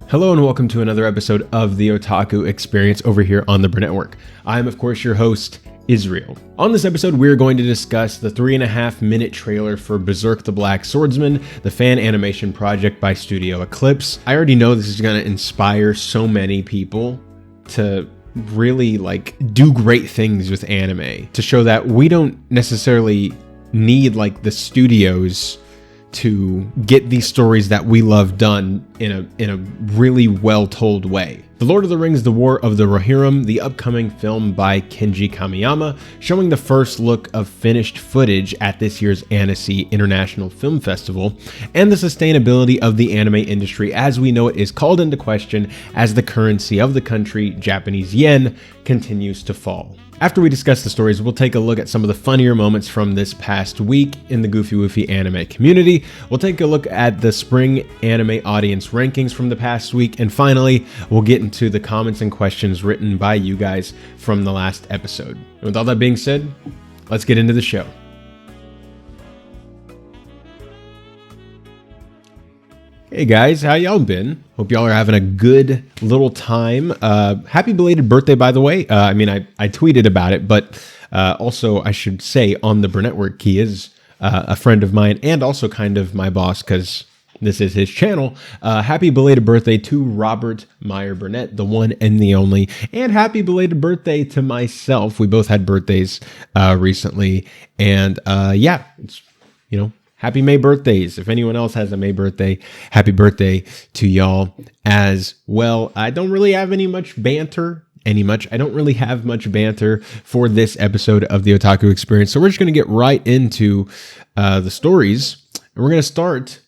Hello and welcome to another episode of the Otaku Experience over here on the Bur Network. I'm of course your host, Israel. On this episode, we're going to discuss the 3.5-minute trailer for Berserk the Black Swordsman, the fan animation project by Studio ECLYPSE. I already know this is going to inspire so many people to really do great things with anime, to show that we don't necessarily need the studios to get these stories that we love done in a really well-told way. The Lord of the Rings: The War of the Rohirrim, the upcoming film by Kenji Kamiyama, showing the first look of finished footage at this year's Annecy International Film Festival, and the sustainability of the anime industry as we know it is called into question as the currency of the country, Japanese yen, continues to fall. After we discuss the stories, we'll take a look at some of the funnier moments from this past week in the Goofy Woofy anime community. We'll take a look at the spring anime audience rankings from the past week, and finally, we'll get into the comments and questions written by you guys from the last episode. And with all that being said, let's get into the show. Hey guys, how y'all been? Hope y'all are having a good little time. Happy belated birthday, by the way. I tweeted about it, but also I should say on the Bur Network, he is a friend of mine and also kind of my boss because this is his channel. Happy belated birthday to Robert Meyer Burnett, the one and the only, and happy belated birthday to myself. We both had birthdays recently, and yeah, it's, happy May birthdays. If anyone else has a May birthday, happy birthday to y'all as well. I don't really have I don't really have much banter for this episode of the Otaku Experience. So we're just going to get right into the stories. And we're going to start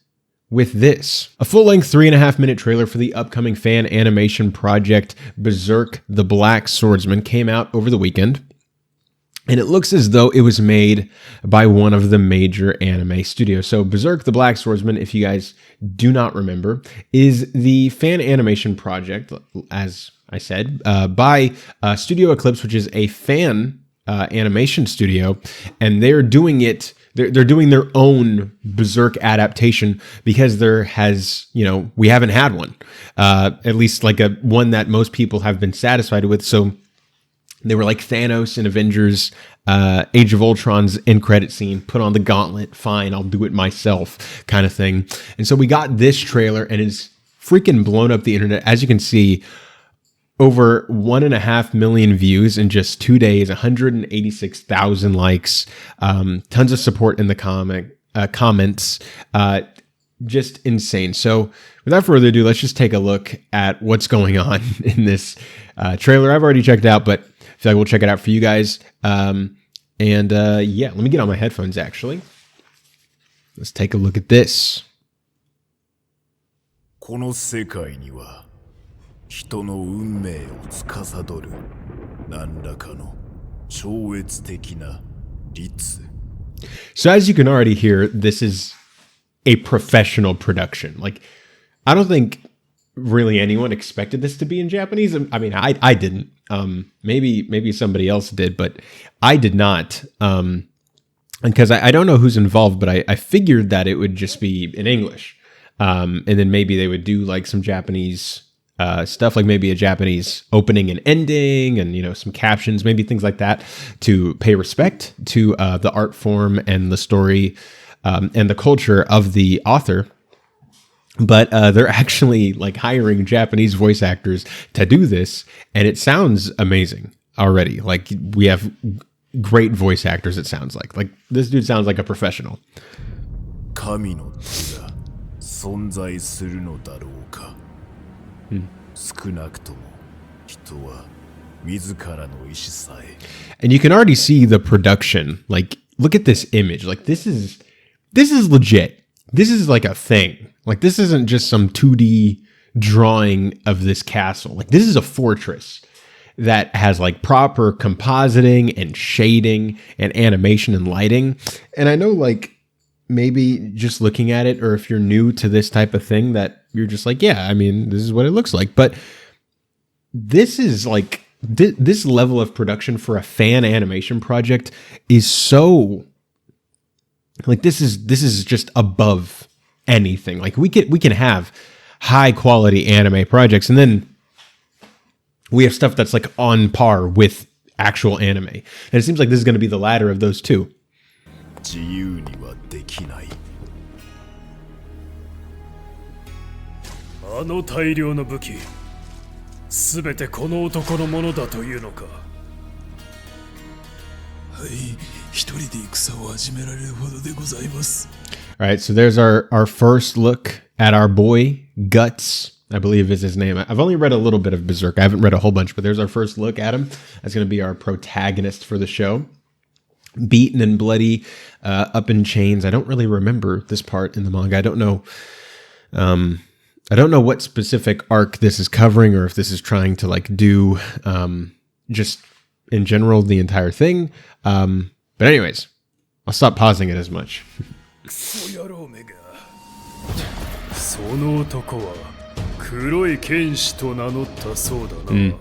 with this. A full-length 3.5-minute trailer for the upcoming fan animation project Berserk the Black Swordsman came out over the weekend. And it looks as though it was made by one of the major anime studios. So Berserk the Black Swordsman, if you guys do not remember, is the fan animation project, as I said, by Studio ECLYPSE, which is a fan animation studio. And they're doing it, they're doing their own Berserk adaptation because there has, we haven't had one. At least one that most people have been satisfied with. So they were like Thanos in Avengers, Age of Ultron's end credit scene, put on the gauntlet, fine, I'll do it myself kind of thing. And so we got this trailer and it's freaking blown up the internet. As you can see, over 1.5 million views in just 2 days, 186,000 likes, tons of support in the comments, just insane. So without further ado, let's just take a look at what's going on in this trailer. I've already checked out, but I feel like we'll check it out for you guys. Yeah, let me get on my headphones actually. Let's take a look at this. この世界には人の運命を司る何らかの超越的な律. So as you can already hear, this is a professional production. I don't think really anyone expected this to be in Japanese. I mean, I didn't. Maybe somebody else did, but I did not. Because I don't know who's involved, but I figured that it would just be in English. And then maybe they would do some Japanese stuff, like maybe a Japanese opening and ending and, some captions, maybe things like that to pay respect to the art form and the story and the culture of the author. But they're actually hiring Japanese voice actors to do this, and it sounds amazing already. We have great voice actors. It sounds like this dude sounds like a professional. 神の手が存在するのだろうか。少なくとも人は自らの意志さえ。And you can already see the production. Look at this image. This is legit. This is a thing. This isn't just some 2D drawing of this castle. This is a fortress that has proper compositing and shading and animation and lighting. And I know maybe just looking at it, or if you're new to this type of thing, that you're just yeah, I mean, this is what it looks like. But this is this level of production for a fan animation project is so this is just above anything. We can have high quality anime projects, and then we have stuff that's like on par with actual anime. And it seems like this is going to be the latter of those two. 自由にはできない。あの大量の武器、すべてこの男のものだというのか。はい、一人で戦を始められるほどでございます。All right, so there's our first look at our boy, Guts, I believe is his name. I've only read a little bit of Berserk. I haven't read a whole bunch, but there's our first look at him. That's going to be our protagonist for the show. Beaten and bloody, up in chains. I don't really remember this part in the manga. I don't know what specific arc this is covering, or if this is trying to like do just in general the entire thing. But anyways, I'll stop pausing it as much. その男は黒い剣士と名乗ったそうだな。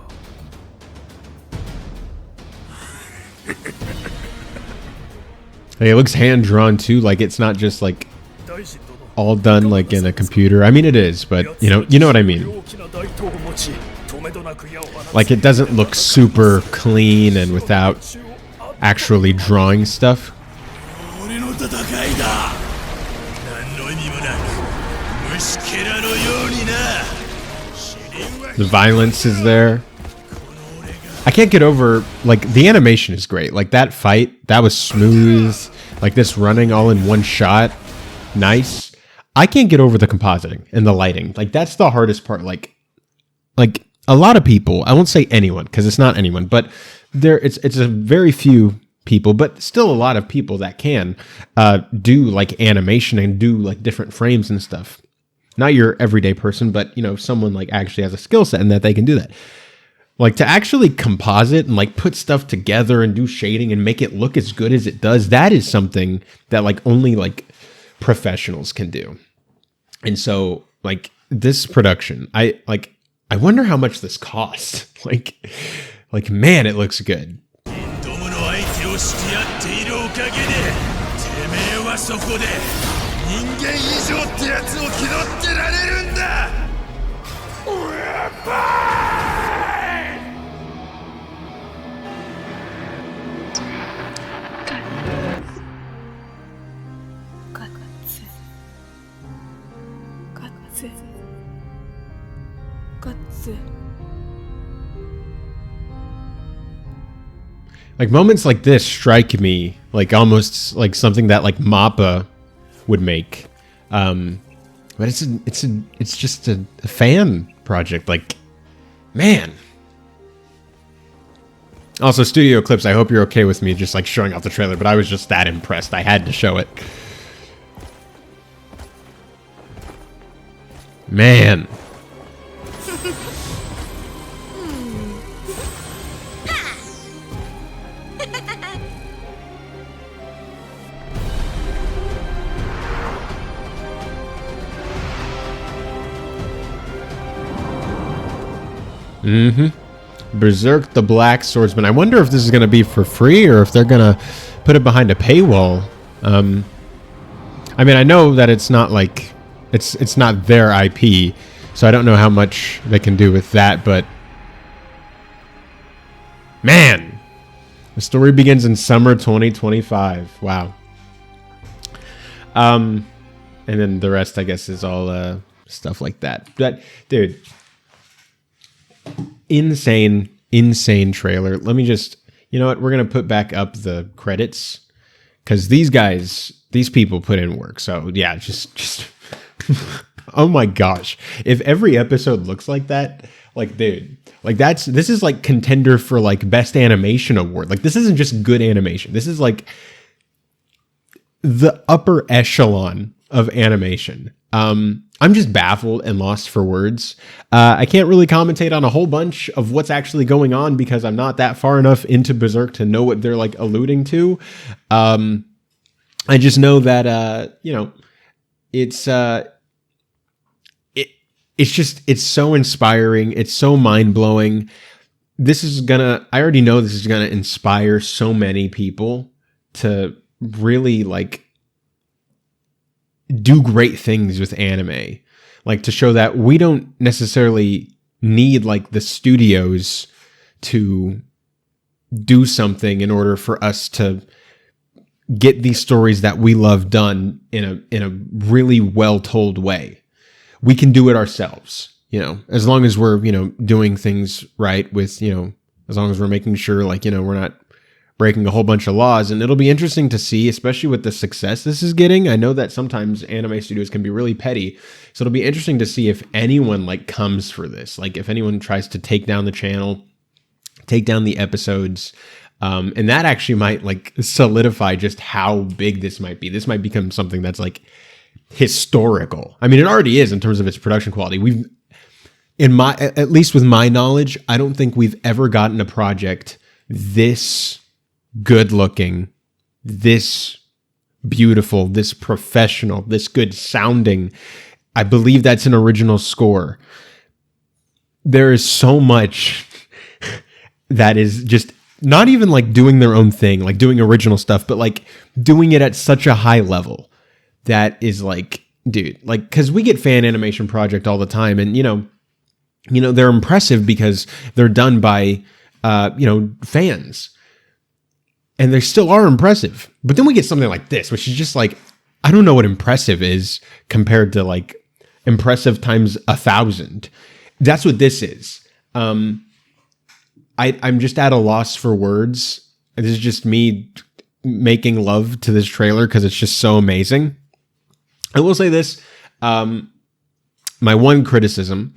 It looks hand drawn too, like it's not just like all done like in a computer. I mean it is, but you know what I mean. Like it doesn't look super clean and without actually drawing stuff. The violence is there. I can't get over, like, the animation is great. Like, that fight, that was smooth. Like, this running all in one shot, nice. I can't get over the compositing and the lighting. Like, that's the hardest part. Like a lot of people, I won't say anyone, because it's not anyone, but it's a very few people, but still a lot of people that can do, like, animation and do, like, different frames and stuff. Not your everyday person, but, you know, someone, like, actually has a skill set and that they can do that. Like, to actually composite and, like, put stuff together and do shading and make it look as good as it does, that is something that, like, only, like, professionals can do. And so, like, this production, I wonder how much this cost. Like, man, it looks good. Like, moments like this strike me like almost like something that like Mappa would make, but it's just a fan project. Like, man. Also, Studio ECLYPSE, I hope you're okay with me just like showing off the trailer, but I was just that impressed. I had to show it. Man. Berserk the Black Swordsman. I wonder if this is going to be for free or if they're going to put it behind a paywall. I mean, I know that it's not like it's not their IP, so I don't know how much they can do with that, but man, the story begins in summer 2025. Wow. And then the rest, I guess, is all stuff like that. But dude, insane trailer. Let me just, you know what? We're going to put back up the credits because these people put in work. So yeah, just oh my gosh. If every episode looks like that, like, dude, like this is like contender for like best animation award. Like, this isn't just good animation. This is like the upper echelon of animation. I'm just baffled and lost for words. I can't really commentate on a whole bunch of what's actually going on because I'm not that far enough into Berserk to know what they're like alluding to. I just know that, you know, it's so inspiring. It's so mind blowing. I already know this is gonna inspire so many people to really like do great things with anime. like to show that we don't necessarily need like the studios to do something in order for us to get these stories that we love done in a really well told way. We can do it ourselves, as long as we're, doing things right with, as long as we're making sure like, we're not breaking a whole bunch of laws. And it'll be interesting to see, especially with the success this is getting. I know that sometimes anime studios can be really petty. So it'll be interesting to see if anyone like comes for this. Like if anyone tries to take down the channel, take down the episodes. And that actually might like solidify just how big this might be. This might become something that's like historical. I mean, it already is in terms of its production quality. At least with my knowledge, I don't think we've ever gotten a project this good looking, this beautiful, this professional, this good sounding. I believe that's an original score. There is so much that is just not even like doing their own thing, like doing original stuff, but like doing it at such a high level that is like, dude, like, because we get fan animation project all the time, and they're impressive because they're done by fans, and they still are impressive. But then we get something like this, which is just like, I don't know what impressive is compared to like impressive times 1,000. That's what this is. I'm just at a loss for words. This is just me making love to this trailer because it's just so amazing. I will say this. My one criticism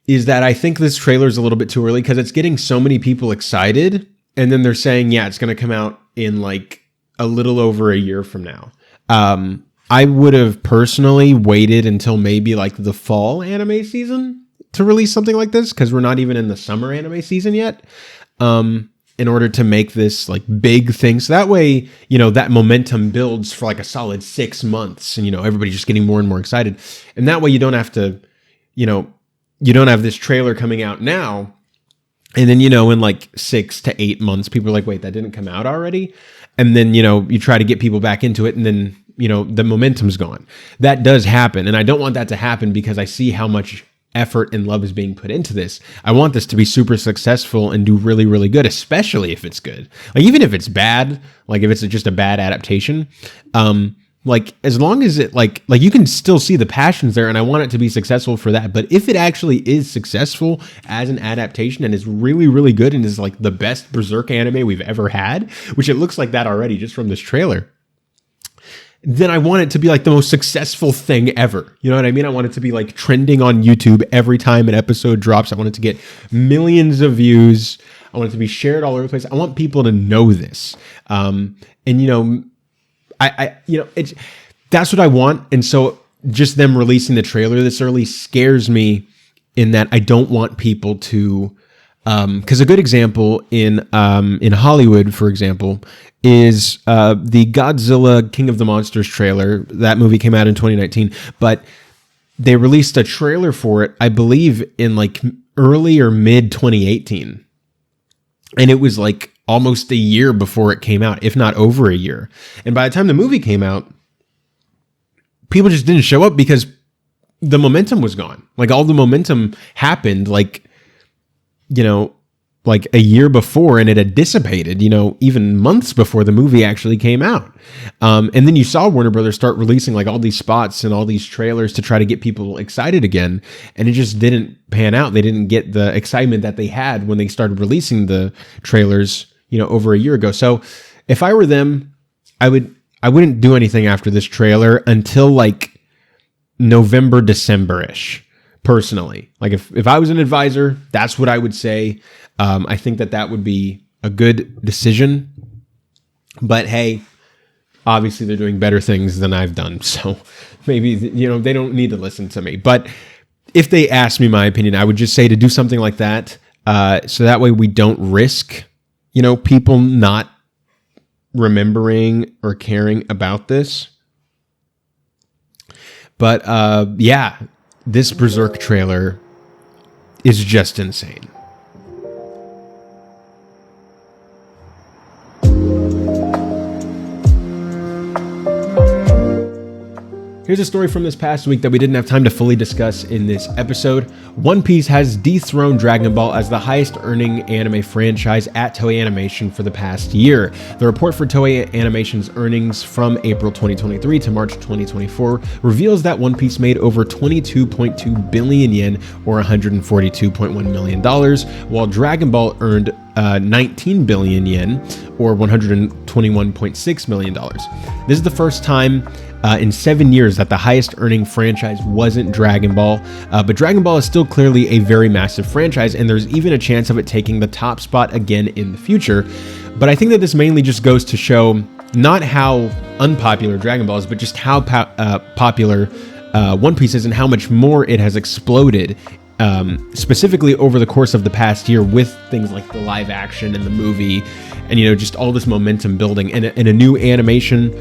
is that I think this trailer is a little bit too early because it's getting so many people excited. And then they're saying, yeah, it's going to come out in like a little over a year from now. I would have personally waited until maybe like the fall anime season to release something like this, because we're not even in the summer anime season yet, in order to make this like big thing. So that way, that momentum builds for like a solid 6 months, and, everybody's just getting more and more excited. And that way you don't have to, you don't have this trailer coming out now. And then, in like 6 to 8 months, people are like, wait, that didn't come out already. And then, you try to get people back into it, and then, the momentum's gone. That does happen. And I don't want that to happen because I see how much effort and love is being put into this. I want this to be super successful and do really, really good, especially if it's good. Like, even if it's bad, like if it's just a bad adaptation, like as long as it like you can still see the passions there, and I want it to be successful for that. But if it actually is successful as an adaptation and is really, really good and is like the best Berserk anime we've ever had, which it looks like that already just from this trailer, then I want it to be like the most successful thing ever. You know what I mean? I want it to be like trending on YouTube every time an episode drops. I want it to get millions of views. I want it to be shared all over the place. I want people to know this. It's that's what I want. And so just them releasing the trailer this early scares me, in that I don't want people to, because a good example in Hollywood, for example, is the Godzilla King of the Monsters trailer. That movie came out in 2019, but they released a trailer for it, I believe, in like early or mid 2018. And it was like almost a year before it came out, if not over a year. And by the time the movie came out, people just didn't show up because the momentum was gone. Like all the momentum happened like a year before, and it had dissipated, even months before the movie actually came out. And then you saw Warner Brothers start releasing like all these spots and all these trailers to try to get people excited again. And it just didn't pan out. They didn't get the excitement that they had when they started releasing the trailers, over a year ago. So if I were them, I wouldn't do anything after this trailer until like November, December-ish. Personally, like if I was an advisor, that's what I would say. I think that would be a good decision. But hey, obviously they're doing better things than I've done, so maybe they don't need to listen to me. But if they ask me my opinion, I would just say to do something like that, so that way we don't risk people not remembering or caring about this. But yeah. This Berserk trailer is just insane. Here's a story from this past week that we didn't have time to fully discuss in this episode. One Piece has dethroned Dragon Ball as the highest earning anime franchise at Toei Animation for the past year. The report for Toei Animation's earnings from April 2023 to March 2024 reveals that One Piece made over 22.2 billion yen or $142.1 million, while Dragon Ball earned 19 billion yen or $121.6 million. This is the first time in 7 years that the highest earning franchise wasn't Dragon Ball, but Dragon Ball is still clearly a very massive franchise, and there's even a chance of it taking the top spot again in the future. But I think that this mainly just goes to show not how unpopular Dragon Ball is, but just how popular One Piece is and how much more it has exploded, specifically over the course of the past year with things like the live action and the movie, and just all this momentum building and a new animation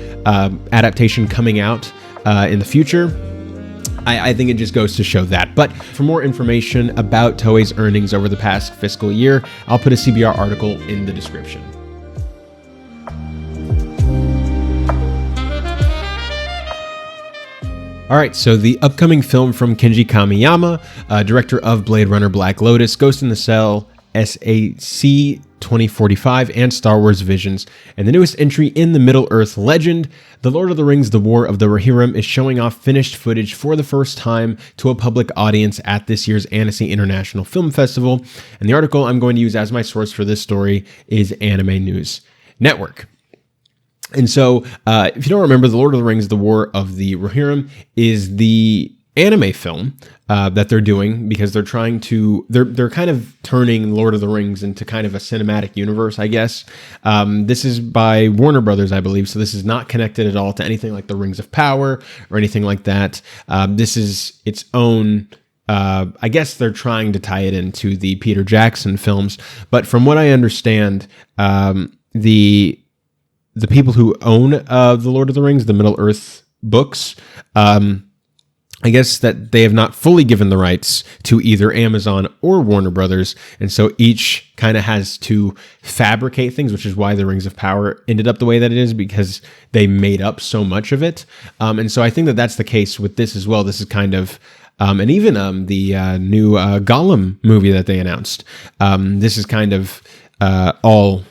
adaptation coming out in the future. I think it just goes to show that. But for more information about Toei's earnings over the past fiscal year, I'll put a CBR article in the description. All right, so the upcoming film from Kenji Kamiyama, director of Blade Runner, Black Lotus, Ghost in the Shell, SAC 2045, and Star Wars Visions, and the newest entry in the Middle-earth legend, The Lord of the Rings, The War of the Rohirrim, is showing off finished footage for the first time to a public audience at this year's Annecy International Film Festival, and the article I'm going to use as my source for this story is Anime News Network. And so, if you don't remember, The Lord of the Rings, The War of the Rohirrim is the anime film that they're doing because they're trying to, they're kind of turning Lord of the Rings into kind of a cinematic universe, I guess. This is by Warner Brothers, I believe, so this is not connected at all to anything like the Rings of Power or anything like that. This is its own, I guess they're trying to tie it into the Peter Jackson films, but from what I understand, the people who own The Lord of the Rings, the Middle-earth books, I guess that they have not fully given the rights to either Amazon or Warner Brothers, and so each kind of has to fabricate things, which is why the Rings of Power ended up the way that it is, because they made up so much of it. And so I think that that's the case with this as well. This is kind of, and even the new Gollum movie that they announced. This is kind of all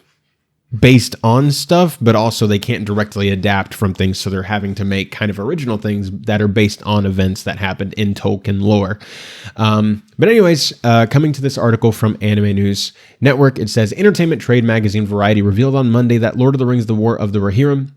based on stuff, but also they can't directly adapt from things, so they're having to make kind of original things that are based on events that happened in Tolkien lore. But anyways, coming to this article from Anime News Network, it says, Entertainment Trade magazine Variety revealed on Monday that Lord of the Rings, The War of the Rohirrim,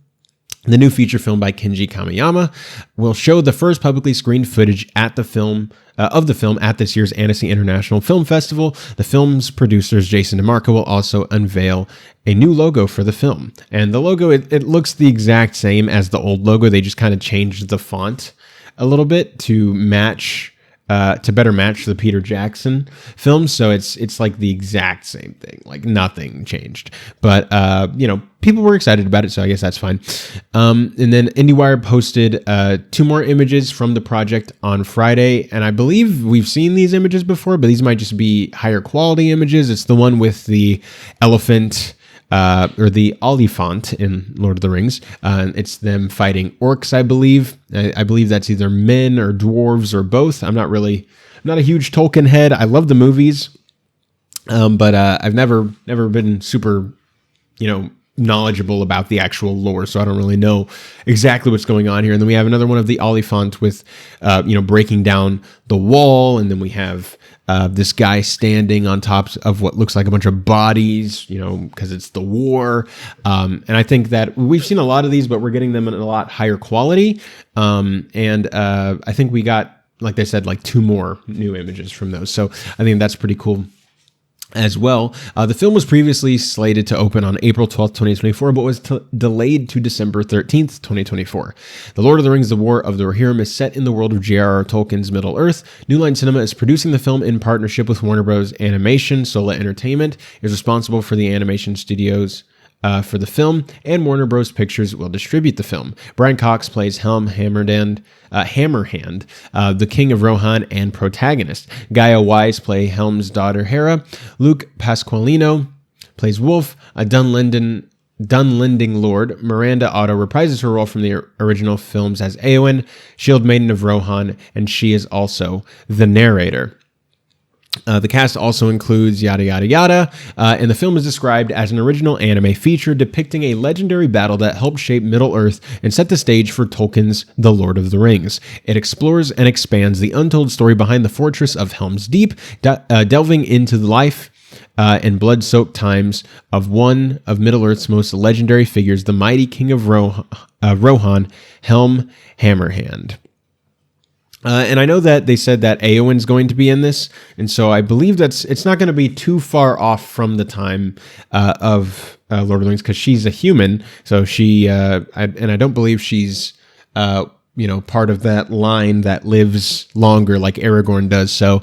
the new feature film by Kenji Kamiyama, will show the first publicly screened footage at the film of the film at this year's Annecy International Film Festival. The film's producers, Jason DeMarco, will also unveil a new logo for the film. And the logo, it looks the exact same as the old logo. They just kind of changed the font a little bit to match, to better match the Peter Jackson films. So it's like the exact same thing, like nothing changed. But, people were excited about it, so I guess that's fine. And then IndieWire posted 2 more images from the project on Friday, and I believe we've seen these images before, but these might just be higher quality images. It's the one with the elephant, or the Oliphant in Lord of the Rings. It's them fighting orcs, I believe. I believe that's either men or dwarves or both. I'm not a huge Tolkien head. I love the movies, but I've never been super, knowledgeable about the actual lore, so I don't really know exactly what's going on here. And then we have another one of the Oliphant with, breaking down the wall, and then we have this guy standing on top of what looks like a bunch of bodies, because it's the war. And I think that we've seen a lot of these, but we're getting them in a lot higher quality. And I think we got, like they said, like 2 more new images from those. So I think that's pretty cool as well. The film was previously slated to open on April 12th, 2024, but was delayed to December 13th, 2024. The Lord of the Rings, The War of the Rohirrim is set in the world of J.R.R. Tolkien's Middle-earth. New Line Cinema is producing the film in partnership with Warner Bros. Animation. Sola Entertainment is responsible for the animation studios for the film, and Warner Bros. Pictures will distribute the film. Brian Cox plays Hammerhand, the King of Rohan and protagonist. Gaia Wise plays Helm's daughter Hera. Luke Pasqualino plays Wolf. Dunn Linden Dunlending Lord, Miranda Otto reprises her role from the original films as Eowyn, Shield Maiden of Rohan, and she is also the narrator. The cast also includes yada yada yada, and the film is described as an original anime feature depicting a legendary battle that helped shape Middle-earth and set the stage for Tolkien's The Lord of the Rings. It explores and expands the untold story behind the fortress of Helm's Deep, delving into the life and blood-soaked times of one of Middle-earth's most legendary figures, the mighty king of Rohan, Helm Hammerhand. And I know that they said that Eowyn's going to be in this, and so I believe it's not going to be too far off from the time of Lord of the Rings, because she's a human, so she and I don't believe she's part of that line that lives longer like Aragorn does. So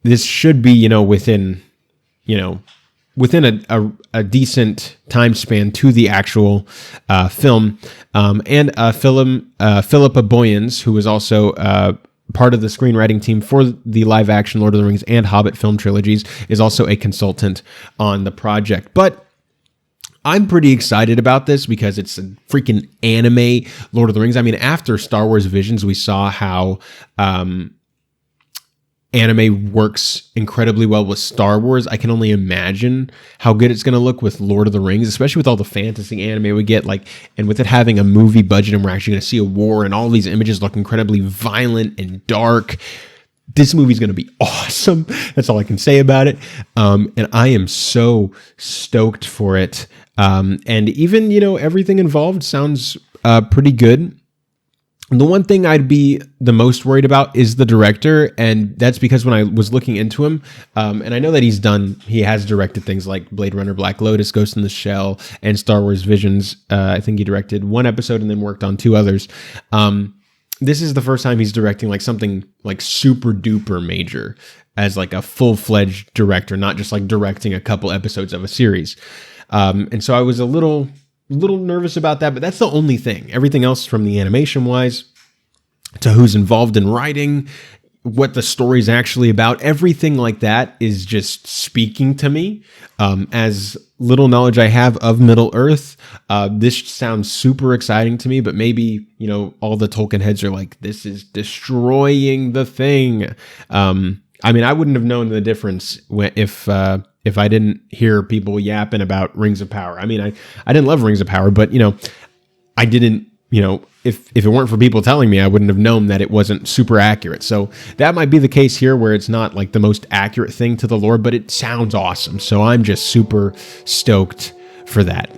this should be within a decent time span to the actual film. And Philippa Boyens, who is also part of the screenwriting team for the live-action Lord of the Rings and Hobbit film trilogies, is also a consultant on the project. But I'm pretty excited about this because it's a freaking anime Lord of the Rings. I mean, after Star Wars Visions, we saw how anime works incredibly well with Star Wars. I can only imagine how good it's going to look with Lord of the Rings, especially with all the fantasy anime we get, and with it having a movie budget, and we're actually going to see a war, and all these images look incredibly violent and dark. This movie's going to be awesome. That's all I can say about it. And I am so stoked for it. And even, everything involved sounds pretty good. The one thing I'd be the most worried about is the director, and that's because when I was looking into him, and I know that he has directed things like Blade Runner, Black Lotus, Ghost in the Shell, and Star Wars Visions. I think he directed one episode and then worked on two others. This is the first time he's directing something super duper major as a full-fledged director, not just directing a couple episodes of a series. And so I was a little nervous about that, but that's the only thing. Everything else, from the animation wise to who's involved in writing, what the story's actually about, everything like that is just speaking to me. As little knowledge I have of Middle Earth, this sounds super exciting to me, but maybe, all the Tolkien heads are like, this is destroying the thing. I mean, I wouldn't have known the difference if I didn't hear people yapping about Rings of Power. I mean, I didn't love Rings of Power, but, I didn't, if it weren't for people telling me, I wouldn't have known that it wasn't super accurate. So that might be the case here, where it's not the most accurate thing to the lore, but it sounds awesome. So I'm just super stoked for that.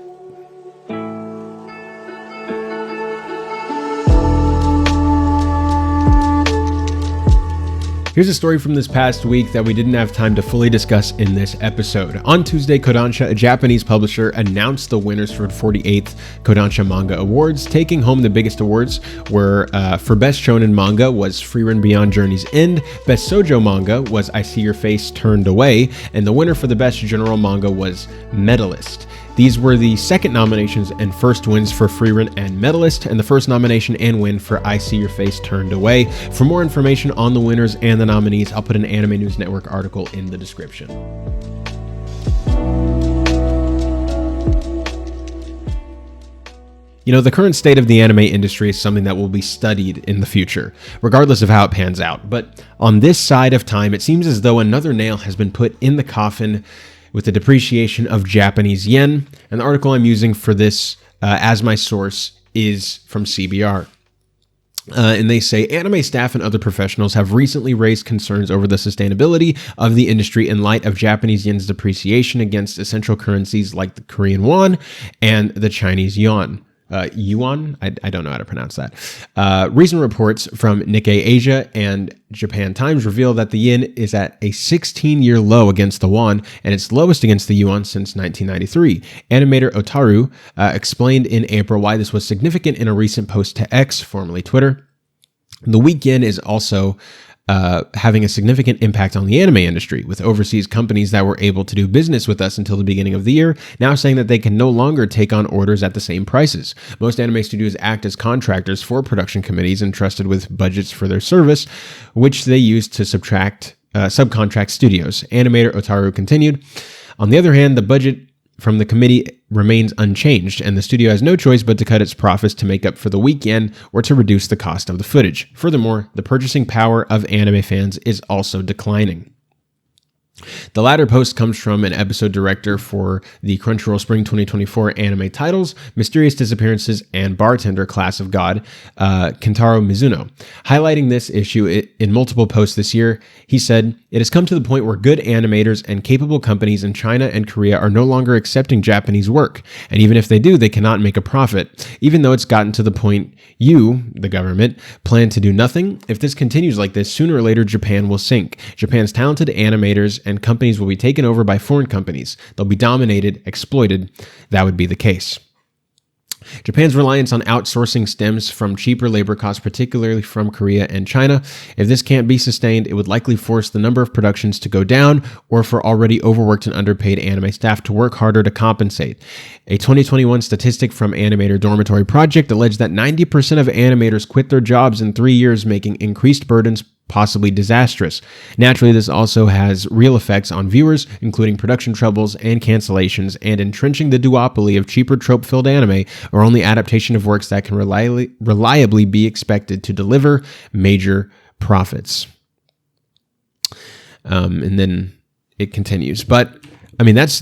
Here's a story from this past week that we didn't have time to fully discuss in this episode. On Tuesday, Kodansha, a Japanese publisher, announced the winners for the 48th Kodansha Manga Awards. Taking home the biggest awards were, for Best Shonen Manga was Frieren Beyond Journey's End, Best Shoujo Manga was I See Your Face Turned Away, and the winner for the Best General Manga was Medalist. These were the second nominations and first wins for Frieren and Medalist, and the first nomination and win for I See Your Face Turned Away. For more information on the winners and the nominees, I'll put an Anime News Network article in the description. The current state of the anime industry is something that will be studied in the future, regardless of how it pans out. But on this side of time, it seems as though another nail has been put in the coffin with the depreciation of Japanese yen, and the article I'm using for this as my source is from CBR. And they say, anime staff and other professionals have recently raised concerns over the sustainability of the industry in light of Japanese yen's depreciation against essential currencies like the Korean won and the Chinese yuan. Yuan? I don't know how to pronounce that. Recent reports from Nikkei Asia and Japan Times reveal that the yen is at a 16-year low against the won and its lowest against the yuan since 1993. Animator Otaru explained in April why this was significant in a recent post to X, formerly Twitter. The weak yen is also having a significant impact on the anime industry, with overseas companies that were able to do business with us until the beginning of the year now saying that they can no longer take on orders at the same prices. Most anime studios act as contractors for production committees entrusted with budgets for their service, which they use to subcontract studios. Animator Otaru continued. On the other hand, the budget from the committee remains unchanged, and the studio has no choice but to cut its profits to make up for the weekend or to reduce the cost of the footage. Furthermore, the purchasing power of anime fans is also declining. The latter post comes from an episode director for the Crunchyroll Spring 2024 anime titles, Mysterious Disappearances and Bartender Class of God, Kentaro Mizuno. Highlighting this issue in multiple posts this year, he said, "It has come to the point where good animators and capable companies in China and Korea are no longer accepting Japanese work, and even if they do, they cannot make a profit. Even though it's gotten to the point you, the government, plan to do nothing, if this continues like this, sooner or later Japan will sink. Japan's talented animators and companies will be taken over by foreign companies. They'll be dominated, exploited. That would be the case." Japan's reliance on outsourcing stems from cheaper labor costs, particularly from Korea and China. If this can't be sustained, it would likely force the number of productions to go down, or for already overworked and underpaid anime staff to work harder to compensate. A 2021 statistic from Animator Dormitory Project alleged that 90% of animators quit their jobs in 3 years, making increased burdens possibly disastrous. Naturally, this also has real effects on viewers, including production troubles and cancellations, and entrenching the duopoly of cheaper trope-filled anime or only adaptation of works that can reliably be expected to deliver major profits. And then it continues. But I mean, that's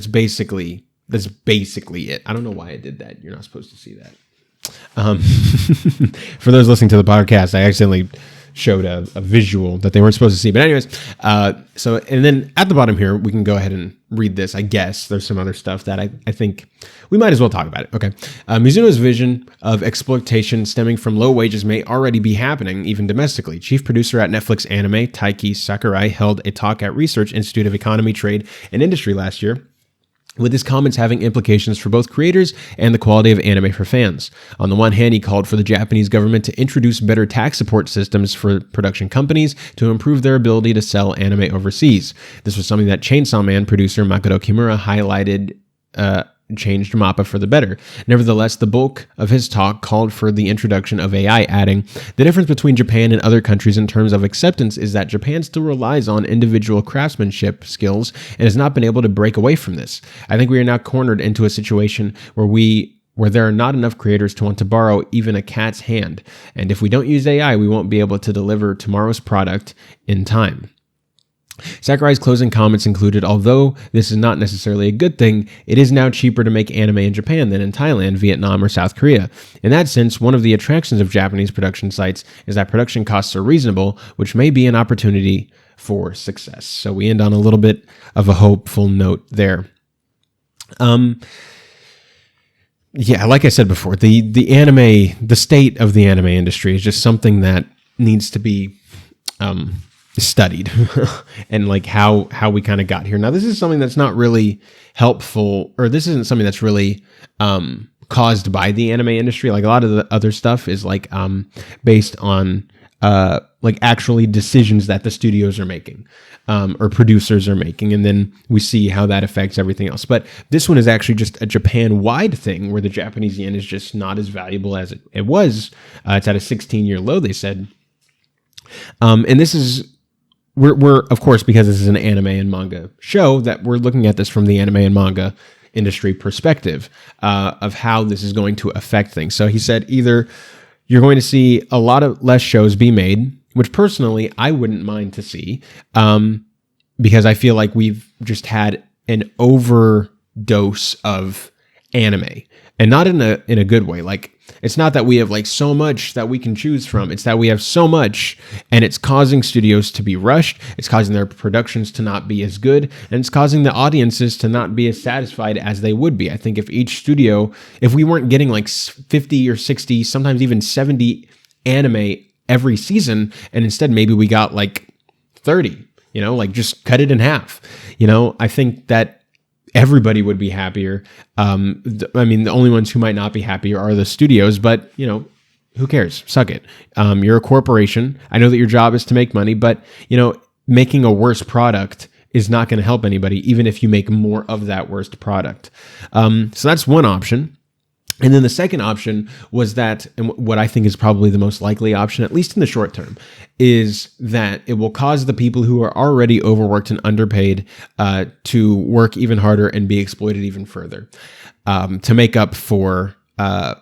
basically it. I don't know why I did that. You're not supposed to see that. For those listening to the podcast, I accidentally showed a visual that they weren't supposed to see. But anyways, and then at the bottom here, we can go ahead and read this. I guess there's some other stuff that I think we might as well talk about it. Okay. Mizuno's vision of exploitation stemming from low wages may already be happening, even domestically. Chief producer at Netflix Anime, Taiki Sakurai, held a talk at Research Institute of Economy, Trade, and Industry last year, with his comments having implications for both creators and the quality of anime for fans. On the one hand, he called for the Japanese government to introduce better tax support systems for production companies to improve their ability to sell anime overseas. This was something that Chainsaw Man producer Makoto Kimura highlighted changed MAPPA for the better. Nevertheless, the bulk of his talk called for the introduction of AI, adding, "The difference between Japan and other countries in terms of acceptance is that Japan still relies on individual craftsmanship skills and has not been able to break away from this. I think we are now cornered into a situation where there are not enough creators to want to borrow even a cat's hand. And if we don't use AI, we won't be able to deliver tomorrow's product in time." Sakurai's closing comments included, "Although this is not necessarily a good thing, it is now cheaper to make anime in Japan than in Thailand, Vietnam, or South Korea. In that sense, one of the attractions of Japanese production sites is that production costs are reasonable, which may be an opportunity for success." So we end on a little bit of a hopeful note there. Yeah, like I said before, the state of the anime industry is just something that needs to be studied and like how we kind of got here. Now, this is something that's not really helpful, or this isn't something that's really caused by the anime industry. Like a lot of the other stuff is like based on like actually decisions that the studios are making or producers are making, and then we see how that affects everything else. But this one is actually just a Japan-wide thing where the Japanese yen is just not as valuable as it was. It's at a 16-year low, they said. And this is, we're of course, because this is an anime and manga show, that we're looking at this from the anime and manga industry perspective of how this is going to affect things. So he said either you're going to see a lot of less shows be made, which personally I wouldn't mind to see, because I feel like we've just had an overdose of anime, and not in a good way. Like, it's not that we have like so much that we can choose from. It's that we have so much, and it's causing studios to be rushed. It's causing their productions to not be as good, and it's causing the audiences to not be as satisfied as they would be. I think if each studio, if we weren't getting like 50 or 60, sometimes even 70 anime every season, and instead maybe we got like 30, like just cut it in half, I think that everybody would be happier. I mean, the only ones who might not be happier are the studios, but who cares? Suck it. You're a corporation. I know that your job is to make money, but making a worse product is not going to help anybody, even if you make more of that worst product. So that's one option. And then the second option was that, and what I think is probably the most likely option, at least in the short term, is that it will cause the people who are already overworked and underpaid to work even harder and be exploited even further, to make up for how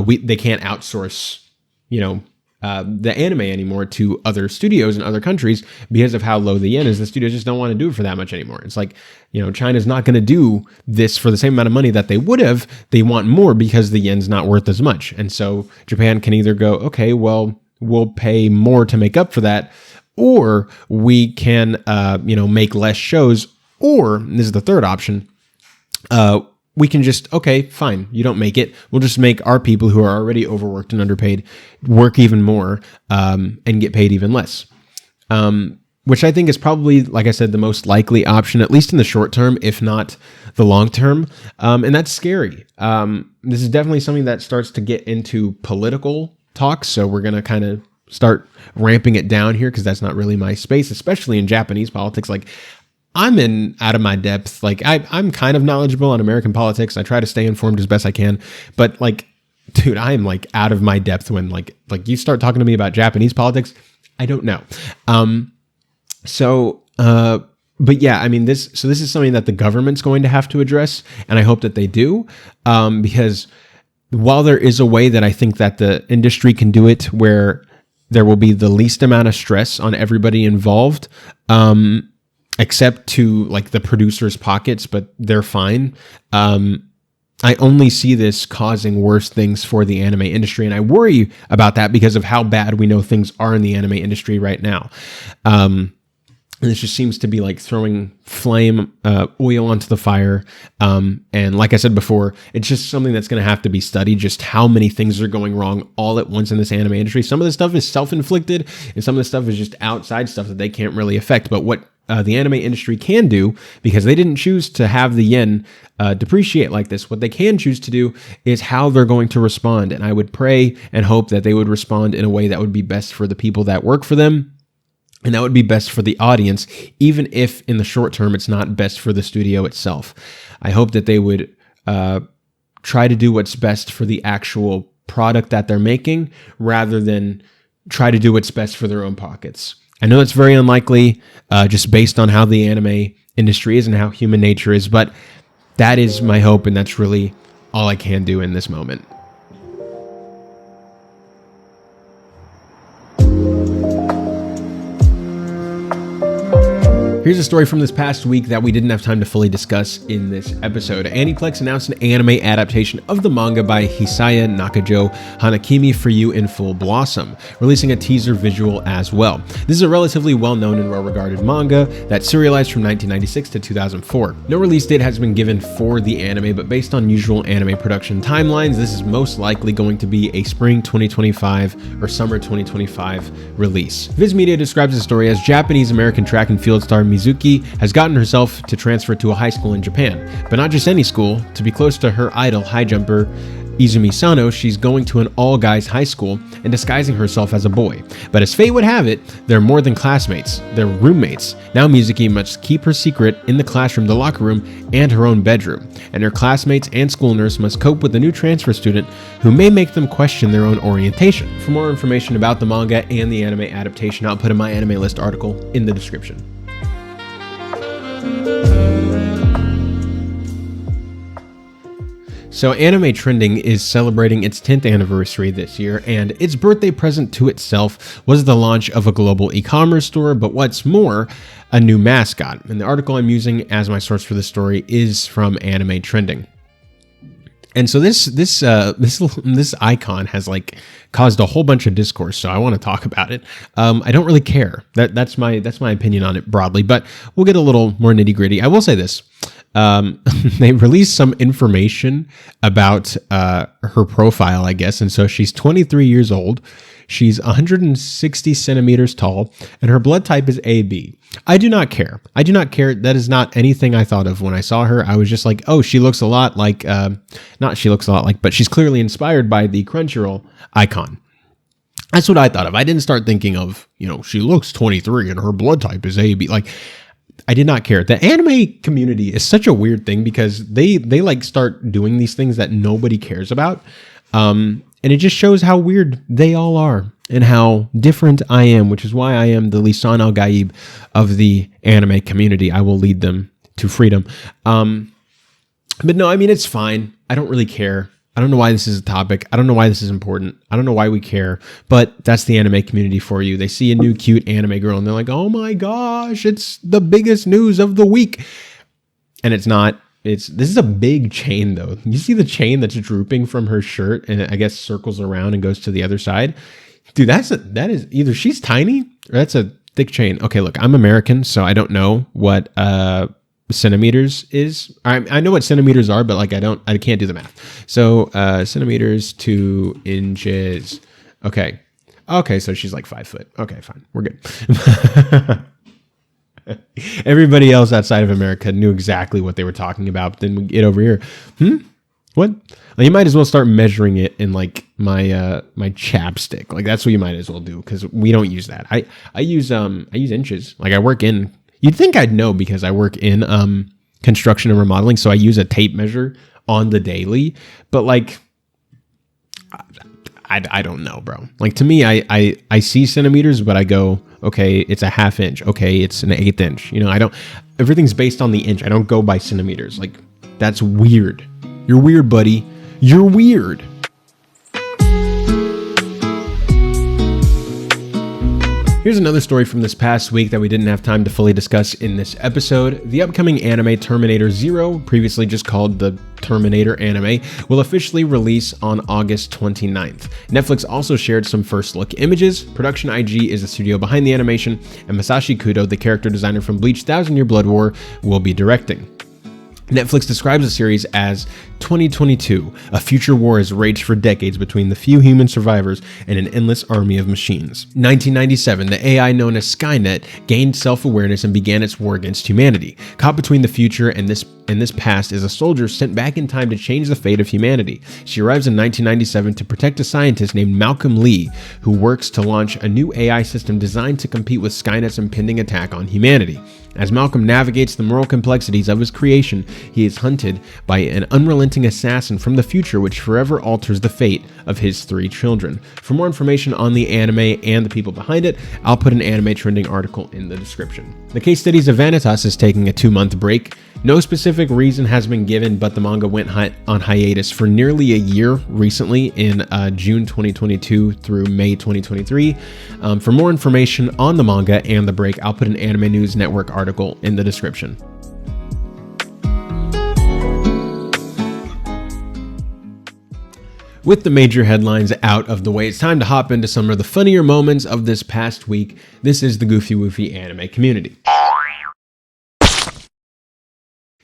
they can't outsource, the anime anymore to other studios in other countries because of how low the yen is. The studios just don't want to do it for that much anymore. It's like, China's not going to do this for the same amount of money that they would have. They want more because the yen's not worth as much. And so Japan can either go, okay, well, we'll pay more to make up for that, or we can, make less shows, or, and this is the third option, we can just, okay, fine, you don't make it. We'll just make our people who are already overworked and underpaid work even more and get paid even less. Which I think is probably, like I said, the most likely option, at least in the short term, if not the long term. And that's scary. This is definitely something that starts to get into political talks. So we're going to kind of start ramping it down here because that's not really my space, especially in Japanese politics. Like, I'm out of my depth. Like, I'm kind of knowledgeable on American politics. I try to stay informed as best I can. But like, dude, I am like out of my depth when like you start talking to me about Japanese politics. I don't know. But yeah, I mean, this is something that the government's going to have to address. And I hope that they do, because while there is a way that I think that the industry can do it where there will be the least amount of stress on everybody involved, except to like the producers' pockets, but they're fine. I only see this causing worse things for the anime industry, and I worry about that because of how bad we know things are in the anime industry right now. And this just seems to be like throwing oil onto the fire. And like I said before, it's just something that's going to have to be studied, just how many things are going wrong all at once in this anime industry. Some of the stuff is self-inflicted, and some of the stuff is just outside stuff that they can't really affect. But what the anime industry can do, because they didn't choose to have the yen depreciate like this, what they can choose to do is how they're going to respond. And I would pray and hope that they would respond in a way that would be best for the people that work for them, and that would be best for the audience, even if in the short term it's not best for the studio itself. I hope that they would try to do what's best for the actual product that they're making, rather than try to do what's best for their own pockets. I know it's very unlikely, just based on how the anime industry is and how human nature is, but that is my hope, and that's really all I can do in this moment. Here's a story from this past week that we didn't have time to fully discuss in this episode. Aniplex announced an anime adaptation of the manga by Hisaya Nakajo, Hanakimi for You in Full Blossom, releasing a teaser visual as well. This is a relatively well-known and well-regarded manga that serialized from 1996 to 2004. No release date has been given for the anime, but based on usual anime production timelines, this is most likely going to be a spring 2025 or summer 2025 release. Viz Media describes the story as Japanese-American track and field star Mizuki has gotten herself to transfer to a high school in Japan, but not just any school. To be close to her idol, high jumper Izumi Sano, she's going to an all-guys high school and disguising herself as a boy. But as fate would have it, they're more than classmates, they're roommates. Now Mizuki must keep her secret in the classroom, the locker room, and her own bedroom. And her classmates and school nurse must cope with the new transfer student who may make them question their own orientation. For more information about the manga and the anime adaptation, I'll put a My Anime List article in the description. So Anime Trending is celebrating its 10th anniversary this year, and its birthday present to itself was the launch of a global e-commerce store, but what's more, a new mascot. And the article I'm using as my source for this story is from Anime Trending. And so this icon has like caused a whole bunch of discourse, so I want to talk about it. I don't really care. That's my opinion on it broadly, but we'll get a little more nitty gritty. I will say this. They released some information about her profile, I guess. And so she's 23 years old. She's 160 centimeters tall, and her blood type is AB. I do not care. That is not anything I thought of when I saw her. I was just like, oh, she looks a lot like, but she's clearly inspired by the Crunchyroll icon. That's what I thought of. I didn't start thinking of, she looks 23 and her blood type is AB. Like, I did not care. The anime community is such a weird thing because they like start doing these things that nobody cares about. And it just shows how weird they all are and how different I am, which is why I am the Lisan al-Gaib of the anime community. I will lead them to freedom. But no, I mean, it's fine. I don't really care. I don't know why this is a topic. I don't know why this is important. I don't know why we care, but that's the anime community for you. They see a new cute anime girl and they're like, oh my gosh, it's the biggest news of the week. And it's not. This is a big chain though. You see the chain that's drooping from her shirt and it, I guess, circles around and goes to the other side. Dude, that is either she's tiny or that's a thick chain. Okay, look, I'm American, so I don't know what centimeters is. I know what centimeters are, but like I can't do the math. So centimeters to inches. Okay, so she's like 5 foot. Okay, fine, we're good. Everybody else outside of America knew exactly what they were talking about. But then we get over here. What? Well, you might as well start measuring it in like my my chapstick. Like that's what you might as well do because we don't use that. I use inches. Like I work in. You'd think I'd know because I work in construction and remodeling, so I use a tape measure on the daily. But like, I don't know, bro. Like to me, I see centimeters, but I go, okay, it's a ½ inch. Okay, it's an 1/8 inch. You know, I don't. Everything's based on the inch. I don't go by centimeters. Like that's weird. You're weird, buddy. You're weird. Here's another story from this past week that we didn't have time to fully discuss in this episode. The upcoming anime Terminator Zero, previously just called the Terminator anime, will officially release on August 29th. Netflix also shared some first look images. Production IG is the studio behind the animation, and Masashi Kudo, the character designer from Bleach 1000 Year Blood War, will be directing. Netflix describes the series as 2022, a future war has raged for decades between the few human survivors and an endless army of machines. 1997, the AI known as Skynet gained self-awareness and began its war against humanity. Caught between the future and this past is a soldier sent back in time to change the fate of humanity. She arrives in 1997 to protect a scientist named Malcolm Lee, who works to launch a new AI system designed to compete with Skynet's impending attack on humanity. As Malcolm navigates the moral complexities of his creation, he is hunted by an unrelenting assassin from the future which forever alters the fate of his 3 children. For more information on the anime and the people behind it, I'll put an anime trending article in the description. The Case Studies of Vanitas is taking a 2-month break. No specific reason has been given, but the manga went on hiatus for nearly a year recently in June 2022 through May 2023. For more information on the manga and the break, I'll put an Anime News Network article in the description. With the major headlines out of the way, it's time to hop into some of the funnier moments of this past week. This is the Goofy Woofy anime community.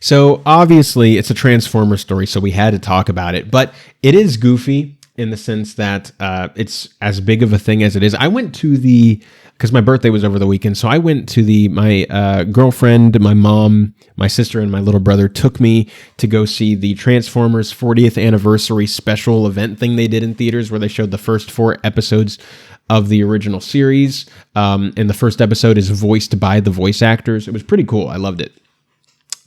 So obviously it's a Transformers story, so we had to talk about it, but it is goofy in the sense that it's as big of a thing as it is. I went to because my birthday was over the weekend, so I went to my girlfriend, my mom, my sister, and my little brother took me to go see the Transformers 40th anniversary special event thing they did in theaters where they showed the first 4 episodes of the original series. And the first episode is voiced by the voice actors. It was pretty cool. I loved it.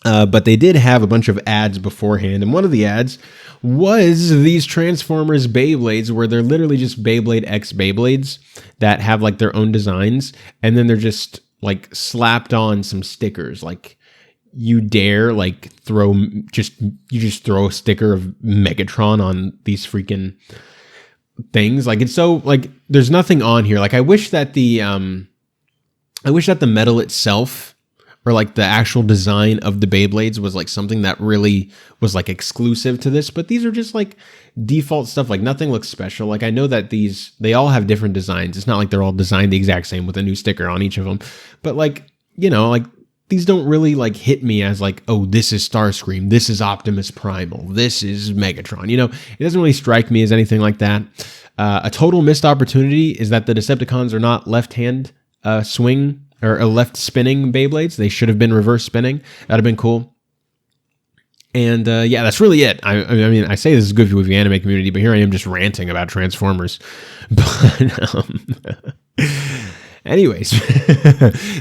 But they did have a bunch of ads beforehand, and one of the ads was these Transformers Beyblades, where they're literally just Beyblade X Beyblades that have like their own designs, and then they're just like slapped on some stickers. Like you dare like you just throw a sticker of Megatron on these freaking things. Like it's so like there's nothing on here. Like I wish that the metal itself, or like the actual design of the Beyblades, was like something that really was like exclusive to this, but these are just like default stuff. Like nothing looks special. Like I know that they all have different designs. It's not like they're all designed the exact same with a new sticker on each of them, but like, you know, like these don't really like hit me as like, oh, this is Starscream, this is Optimus Primal, this is Megatron. You know, it doesn't really strike me as anything like that. A total missed opportunity is that the Decepticons are not left-hand swing or a left spinning Beyblades. They should have been reverse spinning. That'd have been cool. And yeah, that's really it. I mean, I say this is good with the anime community, but here I am just ranting about Transformers. But Anyways,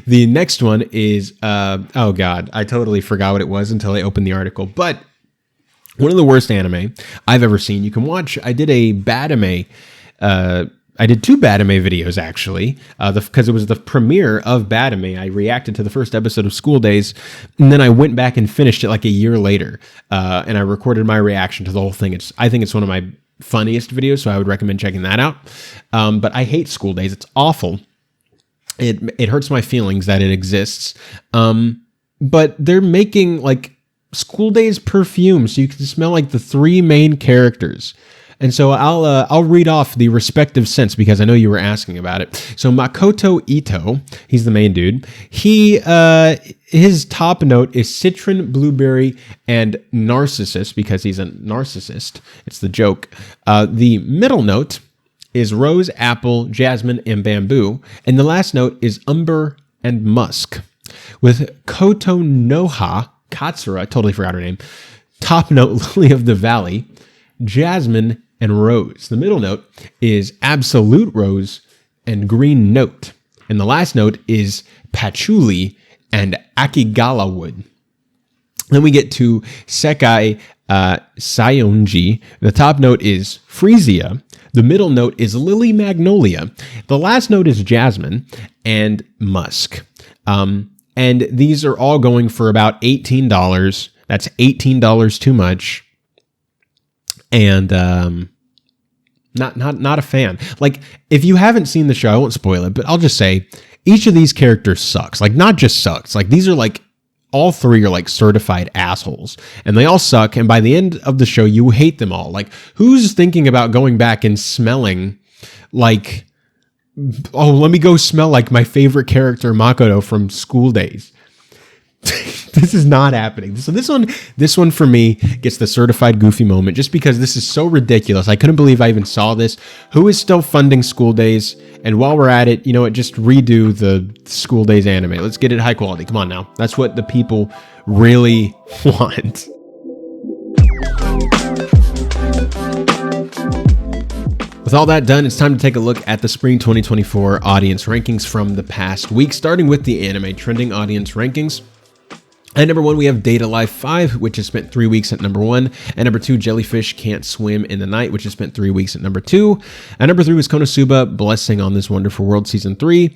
the next one is, oh God, I totally forgot what it was until I opened the article, but one of the worst anime I've ever seen. You can watch, I did a Badame, I did 2 Badame videos actually, because it was the premiere of Badame. I reacted to the first episode of School Days, and then I went back and finished it like a year later, and I recorded my reaction to the whole thing. I think it's one of my funniest videos, so I would recommend checking that out. But I hate School Days. It's awful. It hurts my feelings that it exists. But they're making like School Days perfume, so you can smell like the 3 main characters. And so I'll read off the respective scents because I know you were asking about it. So Makoto Ito, he's the main dude. His top note is citron, blueberry, and narcissus because he's a narcissist. It's the joke. The middle note is rose, apple, jasmine, and bamboo. And the last note is umber and musk. With Koto Noha Katsura, I totally forgot her name. Top note, lily of the valley, jasmine, and rose. The middle note is absolute rose and green note. And the last note is patchouli and akigala wood. Then we get to Sekai Sayonji. The top note is freesia. The middle note is lily magnolia. The last note is jasmine and musk. And these are all going for about $18. That's $18 too much. And not a fan. Like, if you haven't seen the show, I won't spoil it, but I'll just say each of these characters sucks. Like, not just sucks. Like, these are like all 3 are like certified assholes, and they all suck. And by the end of the show, you hate them all. Like, who's thinking about going back and smelling like, oh, let me go smell like my favorite character Makoto from School Days? This is not happening. So this one for me gets the certified goofy moment just because this is so ridiculous. I couldn't believe I even saw this. Who is still funding School Days? And while we're at it, you know what? Just redo the School Days anime. Let's get it high quality. Come on now. That's what the people really want. With all that done, it's time to take a look at the Spring 2024 audience rankings from the past week, starting with the anime trending audience rankings. At number 1, we have Date A Live 5, which has spent 3 weeks at number 1. At number 2, Jellyfish Can't Swim in the Night, which has spent 3 weeks at number 2. At number 3 was Konosuba, Blessing on This Wonderful World Season 3.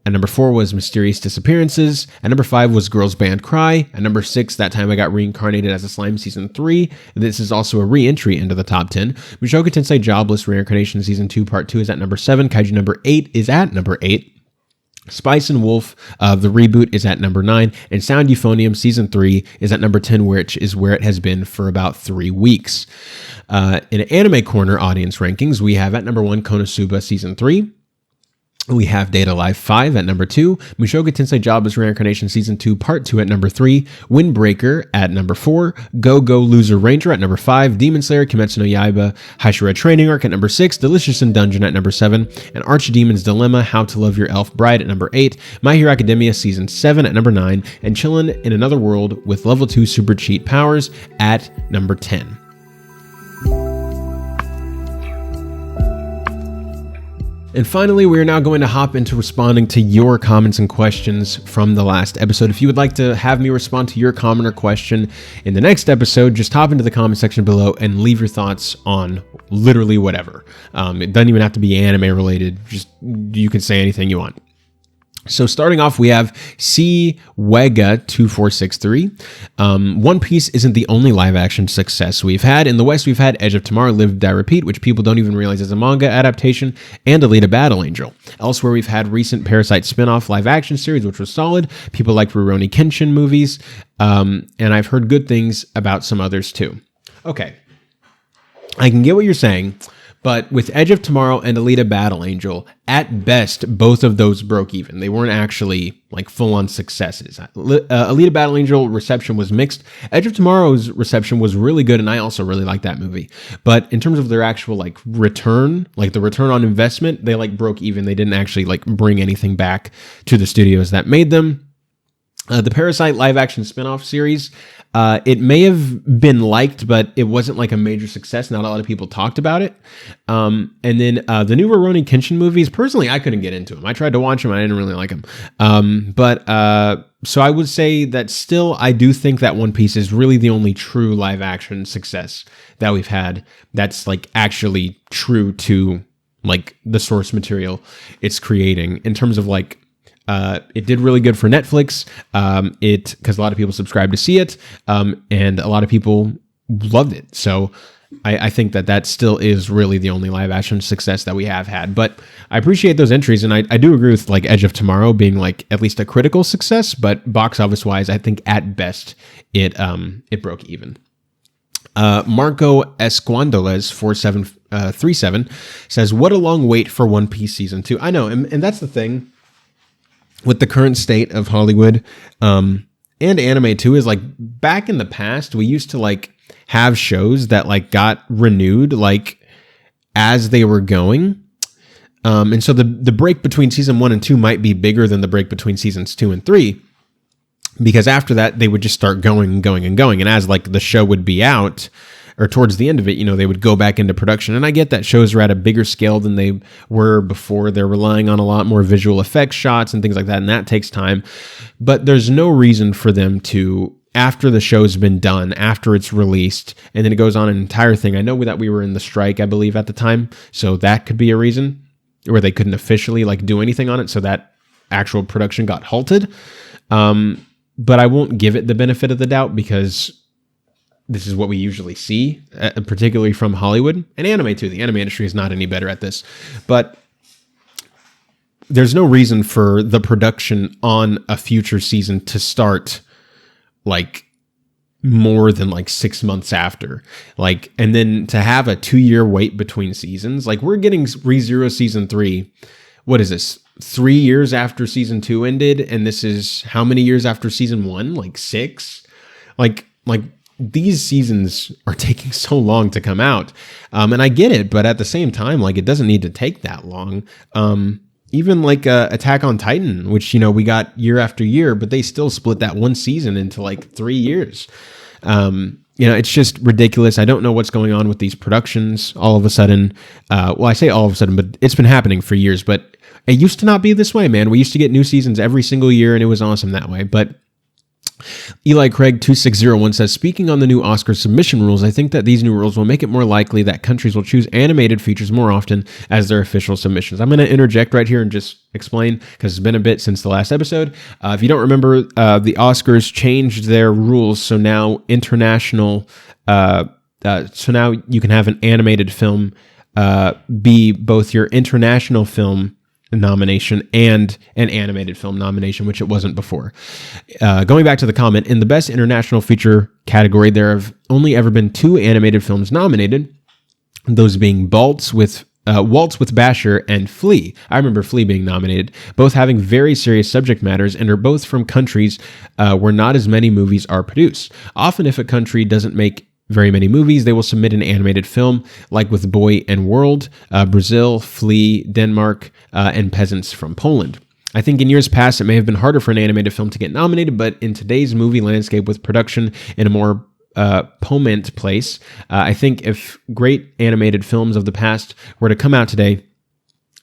At number 4 was Mysterious Disappearances. At number 5 was Girls Band Cry. At number 6, That Time I Got Reincarnated as a Slime Season 3. This is also a re-entry into the top 10. Mushoku Tensei Jobless Reincarnation Season 2 Part 2 is at number 7. Kaiju number 8 is at number 8. Spice and Wolf, the reboot, is at number 9, and Sound Euphonium Season 3 is at number 10, which is where it has been for about 3 weeks. In Anime Corner audience rankings, we have at number 1, Konosuba Season 3. We have Date A Live 5 at number 2, Mushoku Tensei Jobless Reincarnation Season 2 Part 2 at number 3, Windbreaker at number 4, Go Go Loser Ranger at number 5, Demon Slayer Kimetsu no Yaiba Hashira Training Arc at number 6, Delicious in Dungeon at number 7, and Archdemon's Dilemma How to Love Your Elf Bride at number 8, My Hero Academia Season 7 at number 9, and Chillin' in Another World with Level 2 Super Cheat Powers at number 10. And finally, we are now going to hop into responding to your comments and questions from the last episode. If you would like to have me respond to your comment or question in the next episode, just hop into the comment section below and leave your thoughts on literally whatever. It doesn't even have to be anime related. Just, you can say anything you want. So starting off, we have C Wega 2463. One Piece isn't the only live action success we've had. In the West, we've had Edge of Tomorrow, Live Die Repeat, which people don't even realize is a manga adaptation, and Alita Battle Angel. Elsewhere, we've had recent Parasite spin-off live action series, which was solid. People like Rurouni Kenshin movies, and I've heard good things about some others too. Okay, I can get what you're saying. But with Edge of Tomorrow and Alita Battle Angel, at best, both of those broke even. They weren't actually like full-on successes. Alita Battle Angel reception was mixed. Edge of Tomorrow's reception was really good, and I also really like that movie. But in terms of their actual like return, like the return on investment, they like broke even. They didn't actually like bring anything back to the studios that made them. The Parasite live-action spin-off series, it may have been liked, but it wasn't like a major success. Not a lot of people talked about it. And then the new Rurouni Kenshin movies, personally, I couldn't get into them. I tried to watch them. I didn't really like them. So I would say that still, I do think that One Piece is really the only true live-action success that we've had that's like actually true to like the source material it's creating in terms of like, it did really good for Netflix. Because a lot of people subscribed to see it, and a lot of people loved it. So I think that still is really the only live action success that we have had. But I appreciate those entries, and I do agree with like Edge of Tomorrow being like at least a critical success, but box office wise, I think at best it broke even. Marco Esquandoles 4737 says, "What a long wait for One Piece season 2." I know, and that's the thing. With the current state of Hollywood and anime too, is like back in the past, we used to like have shows that like got renewed like as they were going. And so the break between season 1 and 2 might be bigger than the break between seasons 2 and 3, because after that they would just start going and going and going. And as like the show would be out, or towards the end of it, you know, they would go back into production. And I get that shows are at a bigger scale than they were before. They're relying on a lot more visual effects shots and things like that, and that takes time. But there's no reason for them to, after the show's been done, after it's released, and then it goes on an entire thing. I know that we were in the strike, I believe, at the time, so that could be a reason where they couldn't officially like do anything on it, so that actual production got halted. But I won't give it the benefit of the doubt, because this is what we usually see, particularly from Hollywood and anime too. The anime industry is not any better at this, but there's no reason for the production on a future season to start like more than like 6 months after, like, and then to have a 2-year wait between seasons. Like, we're getting ReZero season 3. What is this? 3 years after season 2 ended. And this is how many years after season 1? Like 6? Like these seasons are taking so long to come out. And I get it, but at the same time, like, it doesn't need to take that long. Even like Attack on Titan, which, you know, we got year after year, but they still split that one season into like 3 years. You know, it's just ridiculous. I don't know what's going on with these productions all of a sudden. Well, I say all of a sudden, but it's been happening for years. But it used to not be this way, man. We used to get new seasons every single year, and it was awesome that way. But Eli Craig 2601 says, "Speaking on the new Oscar submission rules, I think that these new rules will make it more likely that countries will choose animated features more often as their official submissions." I'm going to interject right here and just explain, because it's been a bit since the last episode. If you don't remember, the Oscars changed their rules, so now international, so now you can have an animated film be both your international film nomination and an animated film nomination, which it wasn't before. Going back to the comment, in the best international feature category, there have only ever been 2 animated films nominated, those being Waltz with Basher and Flea. I remember Flea being nominated, both having very serious subject matters and are both from countries where not as many movies are produced. Often, if a country doesn't make very many movies, they will submit an animated film, like with Boy and World, Brazil, Flea, Denmark, and Peasants from Poland. I think in years past, it may have been harder for an animated film to get nominated, but in today's movie landscape with production in a more poignant place, I think if great animated films of the past were to come out today,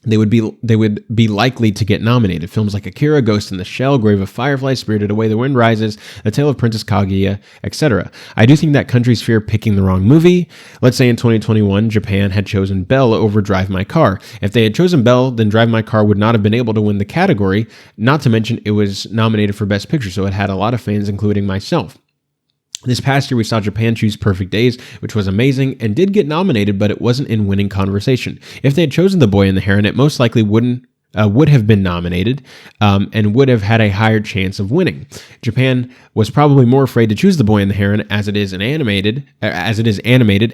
they would be likely to get nominated. Films like Akira, Ghost in the Shell, Grave of Fireflies, Spirited Away, The Wind Rises, The Tale of Princess Kaguya, etc. I do think that countries fear picking the wrong movie. Let's say in 2021, Japan had chosen Belle over Drive My Car. If they had chosen Belle, then Drive My Car would not have been able to win the category, not to mention it was nominated for Best Picture, so it had a lot of fans, including myself. This past year, we saw Japan choose Perfect Days, which was amazing and did get nominated, but it wasn't in winning conversation. If they had chosen The Boy and the Heron, it most likely would have been nominated and would have had a higher chance of winning. Japan was probably more afraid to choose The Boy and the Heron as it is animated,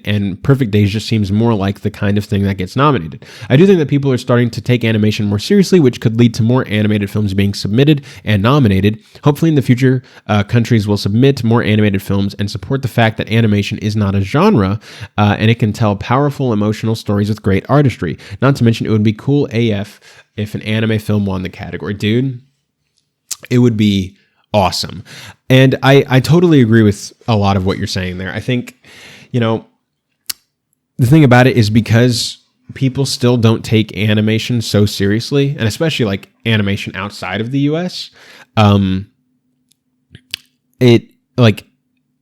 and Perfect Days just seems more like the kind of thing that gets nominated. I do think that people are starting to take animation more seriously, which could lead to more animated films being submitted and nominated. Hopefully in the future, countries will submit more animated films and support the fact that animation is not a genre, and it can tell powerful emotional stories with great artistry. Not to mention, it would be cool AF if an anime film won the category. Dude, it would be awesome. And I totally agree with a lot of what you're saying there. I think, the thing about it is because people still don't take animation so seriously, and especially like animation outside of the US,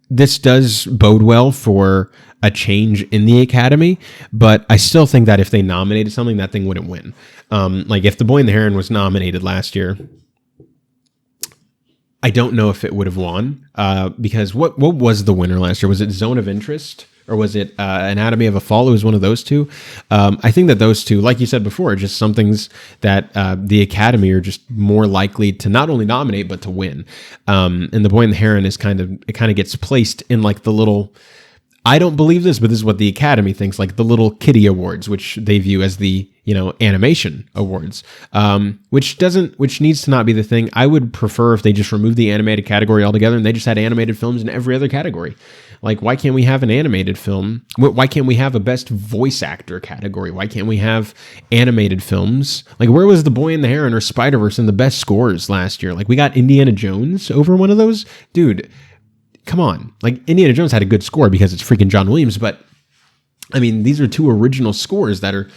this does bode well for a change in the Academy, but I still think that if they nominated something, that thing wouldn't win. Like if The Boy and the Heron was nominated last year, I don't know if it would have won, because what was the winner last year? Was it Zone of Interest? Or was it Anatomy of a Fall? It was one of those two. I think that those two, like you said before, are just some things that the Academy are just more likely to not only nominate, but to win. And The Boy and the Heron is kind of gets placed in like the little, I don't believe this, but this is what the Academy thinks, like the little kiddie awards, which they view as the, animation awards, which needs to not be the thing. I would prefer if they just removed the animated category altogether and they just had animated films in every other category. Like, why can't we have an animated film? Why can't we have a best voice actor category? Why can't we have animated films? Like, where was The Boy and the Heron or Spider-Verse in the best scores last year? Like, we got Indiana Jones over one of those? Dude, come on. Like, Indiana Jones had a good score because it's freaking John Williams, but, I mean, these are two original scores that are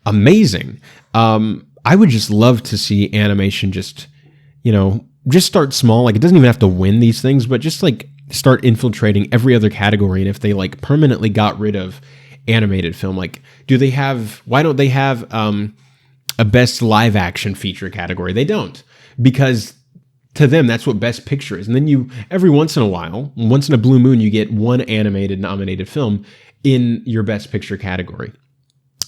amazing. I would just love to see animation just start small. Like, it doesn't even have to win these things, but just, like, start infiltrating every other category. And if they like permanently got rid of animated film, like why don't they have a best live action feature category? They don't, because to them that's what best picture is. And then every once in a while, once in a blue moon, you get one animated nominated film in your best picture category.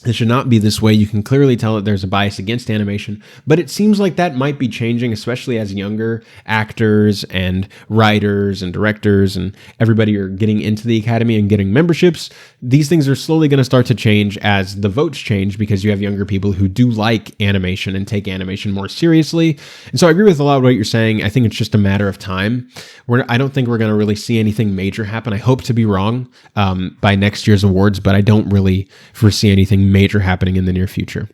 It should not be this way. You can clearly tell that there's a bias against animation, but it seems like that might be changing, especially as younger actors and writers and directors and everybody are getting into the Academy and getting memberships. These things are slowly going to start to change as the votes change, because you have younger people who do like animation and take animation more seriously. And so I agree with a lot of what you're saying. I think it's just a matter of time. I don't think we're going to really see anything major happen. I hope to be wrong by next year's awards, but I don't really foresee anything major happening in the near future.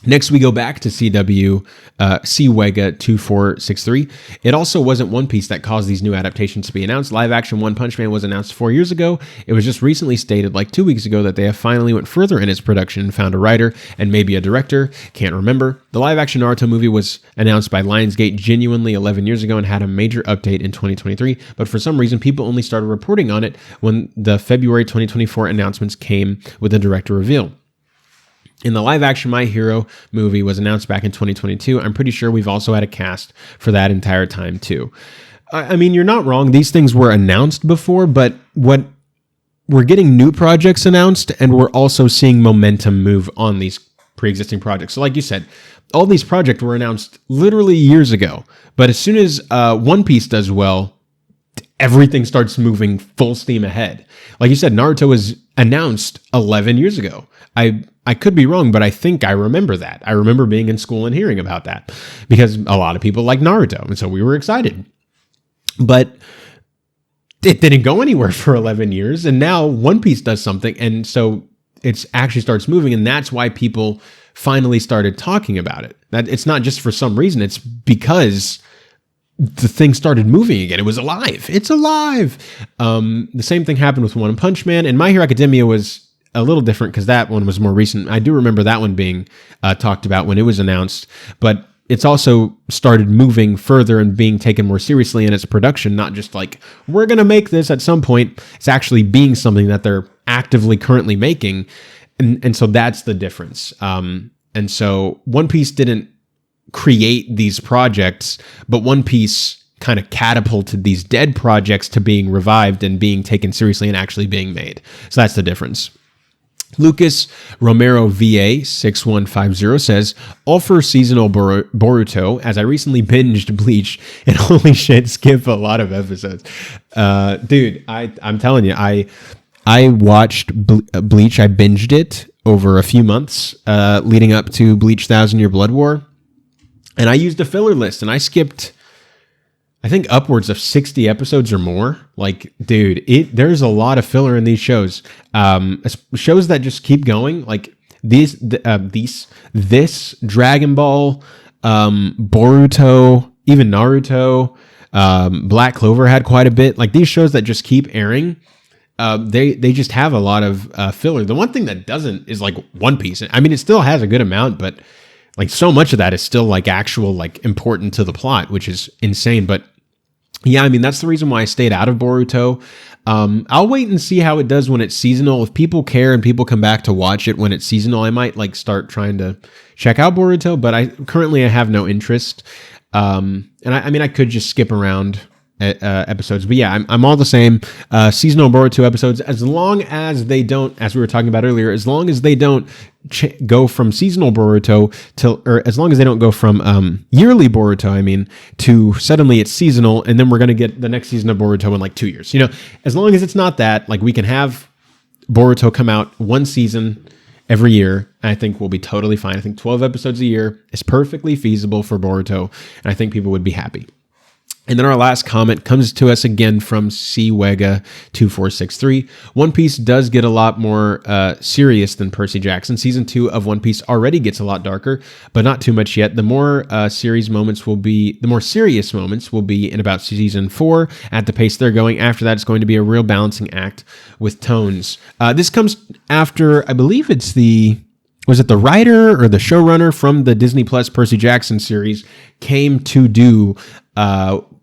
Next, we go back to CW CWEGA 2463. It also wasn't One Piece that caused these new adaptations to be announced. Live action One Punch Man was announced 4 years ago. It was just recently stated, like 2 weeks ago, that they have finally went further in its production and found a writer and maybe a director. Can't remember. The live action Naruto movie was announced by Lionsgate genuinely 11 years ago and had a major update in 2023, but for some reason, people only started reporting on it when the February 2024 announcements came with a director reveal. In the live-action My Hero movie was announced back in 2022. I'm pretty sure we've also had a cast for that entire time too. I mean, you're not wrong. These things were announced before, but we're getting new projects announced, and we're also seeing momentum move on these pre-existing projects. So like you said, all these projects were announced literally years ago, but as soon as One Piece does well, everything starts moving full steam ahead. Like you said, Naruto was announced 11 years ago. I could be wrong, but I think I remember that. I remember being in school and hearing about that because a lot of people like Naruto, and so we were excited. But it didn't go anywhere for 11 years, and now One Piece does something, and so it actually starts moving, and that's why people finally started talking about it. That it's not just for some reason, it's because the thing started moving again. It was alive. It's alive. The same thing happened with One Punch Man, and My Hero Academia was a little different because that one was more recent. I do remember that one being talked about when it was announced, but it's also started moving further and being taken more seriously in its production, not just like, we're going to make this at some point. It's actually being something that they're actively currently making. And so that's the difference. And so One Piece didn't create these projects, but One Piece kind of catapulted these dead projects to being revived and being taken seriously and actually being made. So that's the difference. Lucas Romero VA 6150 says, all for seasonal Boruto, as I recently binged Bleach, and holy shit, skip a lot of episodes. Dude, I'm telling you, I watched Bleach. I binged it over a few months leading up to Bleach 1000 Year Blood War, and I used a filler list, and I skipped, I think, upwards of 60 episodes or more. Like, dude, there's a lot of filler in these shows. Shows that just keep going. Like this Dragon Ball, Boruto, even Naruto, Black Clover had quite a bit. Like these shows that just keep airing, they just have a lot of filler. The one thing that doesn't is like One Piece. I mean, it still has a good amount, but like so much of that is still like actual like important to the plot, which is insane. But yeah, I mean, that's the reason why I stayed out of Boruto. I'll wait and see how it does when it's seasonal. If people care and people come back to watch it when it's seasonal, I might like start trying to check out Boruto, but I have no interest. And I mean, I could just skip around episodes, but yeah, I'm all the same. Seasonal Boruto episodes, as long as they don't, as we were talking about earlier, as long as they don't go from seasonal Boruto or as long as they don't go from yearly Boruto, I mean, to suddenly it's seasonal, and then we're gonna get the next season of Boruto in like 2 years. You know, as long as it's not that, like we can have Boruto come out one season every year, I think we'll be totally fine. I think 12 episodes a year is perfectly feasible for Boruto, and I think people would be happy. And then our last comment comes to us again from CWEGA2463. One Piece does get a lot more serious than Percy Jackson. Season 2 of One Piece already gets a lot darker, but not too much yet. The more serious moments will be in about Season 4 at the pace they're going. After that, it's going to be a real balancing act with tones. This comes after, I believe it's was it the writer or the showrunner from the Disney Plus Percy Jackson series came to do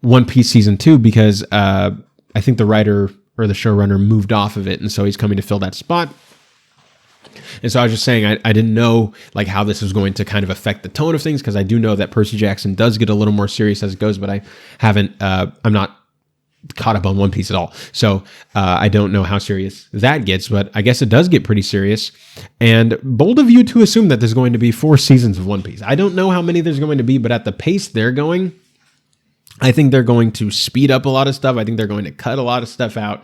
One Piece Season 2 because I think the writer or the showrunner moved off of it, and so he's coming to fill that spot. And so I was just saying I didn't know like how this was going to kind of affect the tone of things, because I do know that Percy Jackson does get a little more serious as it goes, but I'm not caught up on One Piece at all. So I don't know how serious that gets, but I guess it does get pretty serious. And bold of you to assume that there's going to be 4 seasons of One Piece. I don't know how many there's going to be, but at the pace they're going, I think they're going to speed up a lot of stuff. I think they're going to cut a lot of stuff out.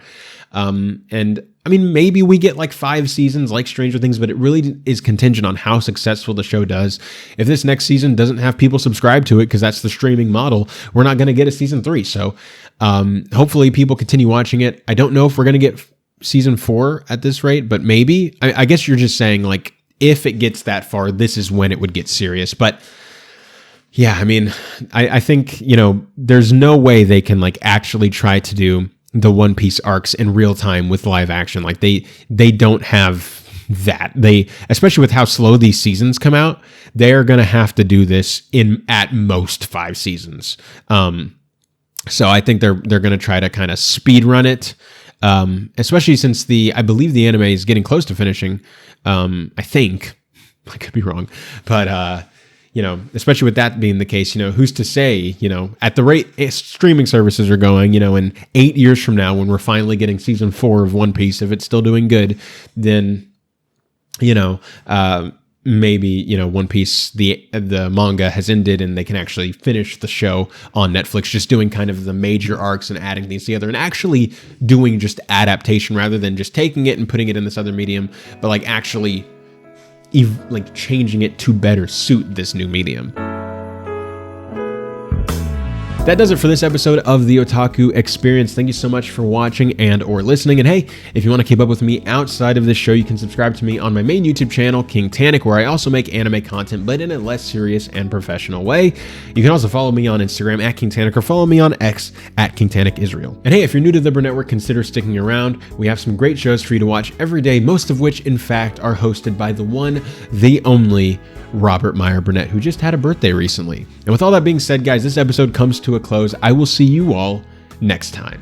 And I mean, maybe we get like 5 seasons like Stranger Things, but it really is contingent on how successful the show does. If this next season doesn't have people subscribe to it, because that's the streaming model, we're not going to get a season 3. So hopefully people continue watching it. I don't know if we're going to get season 4 at this rate, but maybe. I guess you're just saying like, if it gets that far, this is when it would get serious. But yeah, I mean, I think, you know, there's no way they can like actually try to do the One Piece arcs in real time with live action. Like they don't have that. They, especially with how slow these seasons come out, they're going to have to do this in at most 5 seasons. So I think they're going to try to kind of speed run it. Especially since I believe the anime is getting close to finishing. I think I could be wrong, but, you know, especially with that being the case, you know, who's to say, you know, at the rate streaming services are going, you know, in 8 years from now, when we're finally getting season 4 of One Piece, if it's still doing good, then, you know, maybe, you know, One Piece, the manga has ended and they can actually finish the show on Netflix, just doing kind of the major arcs and adding things together and actually doing just adaptation rather than just taking it and putting it in this other medium, but like actually like changing it to better suit this new medium. That does it for this episode of the Otaku Experience. Thank you so much for watching and or listening. And hey, if you want to keep up with me outside of this show, you can subscribe to me on my main YouTube channel, King Tannic, where I also make anime content, but in a less serious and professional way. You can also follow me on Instagram at King Tannic or follow me on X at King Tannic Israel. And hey, if you're new to the Burnett Network, consider sticking around. We have some great shows for you to watch every day, most of which, in fact, are hosted by the one, the only Robert Meyer Burnett, who just had a birthday recently. And with all that being said, guys, this episode comes to a close. I will see you all next time.